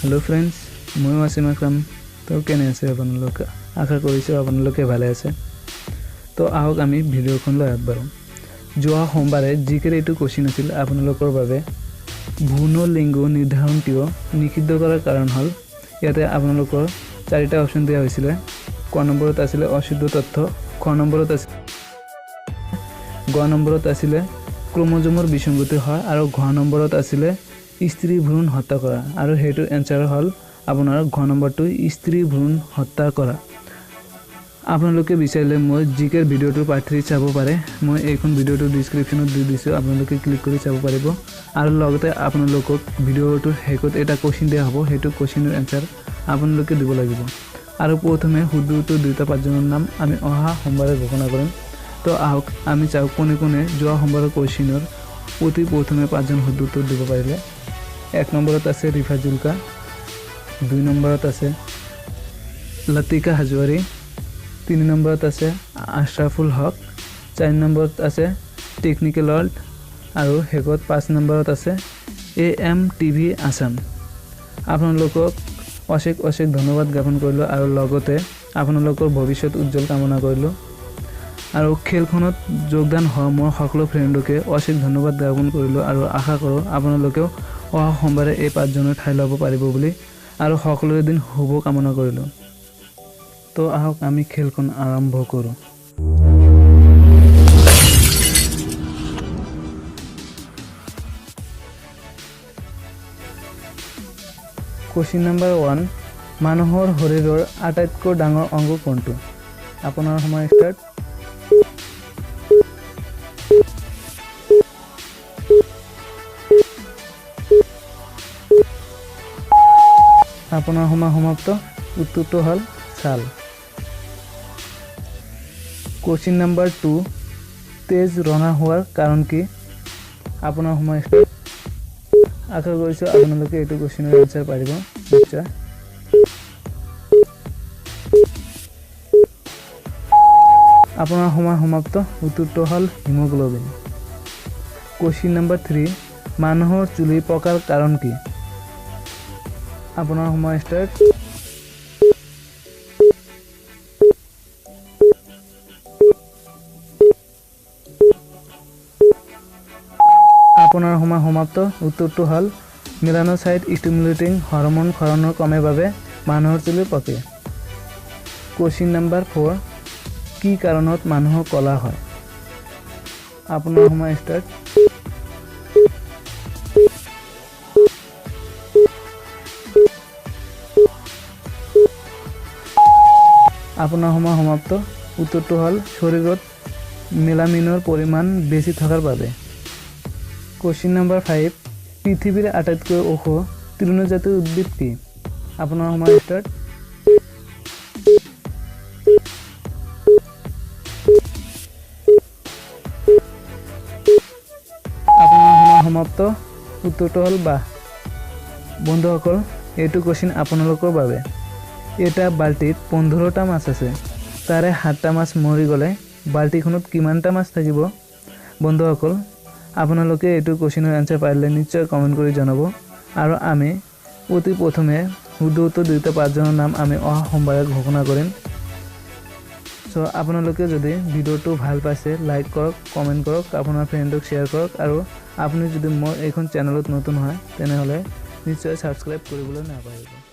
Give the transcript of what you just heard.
hello friends मैं आसिम আকৰাম तो केने আছে আপোনালোক আশা কৰিছো আপোনালোকে ভালে আছে তো আহক আমি ভিডিওখন লৈ আগবাঢ়ো যোৱা সোমবাৰে জিকেৰ এটো কোশ্চেন আছিল আপোনালোকৰ বাবে ভূন লিঙ্গ নিৰ্ধাৰণটিও নিষিদ্ধ কৰাৰ কাৰণ হল ইয়াতে আপোনালোকৰ চাৰিটা অপচন দিয়া হৈছিল ক নম্বৰত আছিল অশুদ্ধ তথ্য খ নম্বৰত আছিল গ নম্বৰত আছিল ক্ৰোমোজোমৰ বিসংগতি হয় আৰু ঘ নম্বৰত আছিল স্ত্ৰী ভ্ৰূণ হত্যা কৰা আৰু হেতু এনসাৰ হল আপোনাৰ ঘ নম্বৰটো স্ত্ৰী ভ্ৰূণ হত্যা কৰা আপোনালোকে বিচাৰিলে মই জিকেৰ ভিডিওটো পাৰ্ট 3 চাব পাৰে মই এইখন ভিডিওটো ডেসক্ৰিপচনত দি দিছো আপোনালোকে ক্লিক কৰি চাব পাৰিব আৰু লগতে আপোনালোকক ভিডিওটোৰ হেকত এটা কোশ্চেন দিয়া হ'ব হেতু কোশ্চেনৰ এনসাৰ আপোনালোকে দিব লাগিব আৰু প্ৰথমে শুদ্ধ উত্তৰ দুটা পাঁচজনৰ নাম আমি অহা সোমবাৰে ঘোষণা কৰিম তো আহক আমি চাও কোনে কোনে যোৱা সোমবাৰৰ কোশ্চেনৰ অতি প্ৰথমে পাঁচজন শুদ্ধ উত্তৰ দিব পাৰিলে এক নম্বৰত আছে ৰিফা জুলকা দুই নম্বৰত আছে লতিকা হাজৱাৰী তিন নম্বৰত আছে আশৰাফুল হক চাৰি নম্বৰত আছে টেকনিকেল ওয়াৰ্ল্ড আৰু হেকত পাঁচ নম্বৰত আছে AM টিভি আসাম আপোনালোকক অশেষ অশেষ ধন্যবাদ জ্ঞাপন কৰিলো আৰু লগতে আপোনালোকৰ ভৱিষ্যত উজ্জ্বল কামনা কৰিলো আৰু খেলখনত যোগদান হোৱা মোৰ সকলো ফ্ৰেণ্ডকে অশেষ ধন্যবাদ জ্ঞাপন কৰিলো আৰু আশা কৰো আপোনালোকেও অহা সোমবাৰে এই পাঁচজনৰ ঠাই ল'ব পাৰিব বুলি আৰু সকলোৰে দিন শুভ কামনা কৰিলো তো আহক আমি খেলখন আৰম্ভ কৰো কোশ্চেন নম্বৰ 1 মানুহৰ শৰীৰৰ আটাইতকৈ ডাঙৰ অংগ কোনটো আপোনাৰ সময় ষ্টাৰ্ট আপোনাৰ সময় সমাপ্ত উত্তৰটো হল ছাল কোশ্চেন নম্বৰ 2 তেজ ৰঙা হোৱাৰ কাৰণ কি আপোনাৰ সময় ষ্টাৰ্ট আশা কৰিছো আপোনালোকে এইটো কোশ্চেনৰ আনসাৰ পাৰিব নিশ্চয় আপোনাৰ সময় সমাপ্ত উত্তৰটো হল হিমোগ্লোবিন কোশ্চেন নম্বৰ 3 মানুহৰ চুলি পকাৰ কাৰণ কি আপোনাৰ সময় ষ্টাৰ্ট আপোনাৰ সময় সমাপ্ত উত্তৰটো হল মেলানোসাইট স্টিমুলেটিং হৰমন ক্ষৰণৰ কমে বাবে মানুহৰ চুলি পকে কোশ্চেন নম্বৰ 4 কি কাৰণত মানুহ কলা হয় আপোনাৰ সময় ষ্টাৰ্ট আপোনাৰ সময় সমাপ্ত উত্তৰটো হল শৰীৰত মেলামিনৰ পৰিমাণ বেছি থকাৰ বাবে কোশ্চেন নম্বৰ 5 পৃথিৱীৰ আটাইতকৈ ওখ তৃণজাতীয় উদ্ভিদ কি আপোনাৰ সময় ষ্টাৰ্ট আপোনাৰ সময় সমাপ্ত উত্তৰটো হল বাহ বন্ধুসকল এইটো কোশ্চেন আপোনালোকৰ বাবে এটা বালটিত 15টা মাছ আছে তাৰে 7টা মাছ মৰি গলে বালটিখনত কিমানটা মাছ থাকিব বন্ধুসকল আপোনালোকে এইটো কোশ্চেনৰ আনসাৰ পাৰিলে নিশ্চয় কমেন্ট কৰি জনাব আৰু আমি অতি প্ৰথমে শুদ্ধ উত্তৰ দুটা পাঁচজনৰ নাম আমি অহা সোমবাৰে ঘোষণা কৰিম সো আপোনালোকে যদি ভিডিওটো ভাল পাইছে লাইক কৰক কমেন্ট কৰক আপোনাৰ ফ্ৰেণ্ডক শ্বেয়াৰ কৰক আৰু আপুনি যদি মোৰ এইখন চেনেলত নতুন হয় তেনেহলে নিশ্চয় সাবস্ক্ৰাইব কৰিবলৈ নাপাহৰিব